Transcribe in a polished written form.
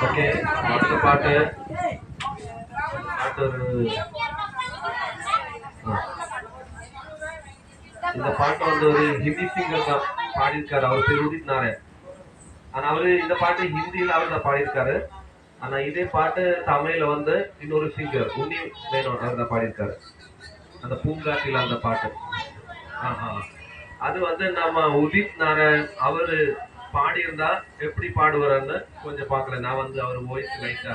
Okay, அடுத்த பாட்டு ஒரு இந்த பாட்டு வந்து ஒரு ஹிந்தி சிங்கர் தான் பாடியிருக்காரு. அவர் பேர் உதித் நாராயண். ஆனா அவரு இந்த பாட்டு ஹிந்தியில அவர் தான் பாடியிருக்காரு. ஆனா இதே பாட்டு தமிழ்ல வந்து இன்னொரு சிங்கர் உன்னி மேனோன் அவர் தான் பாடியிருக்காரு. அந்த பூங்காட்டில அந்த பாட்டு. அது வந்து நம்ம உதித் நாராயண் அவரு பாடியிருந்தா எப்படி பாடுவாருன்னு கொஞ்சம் பார்க்கல. நான் வந்து அவர் வாய்ஸ் லைட்டா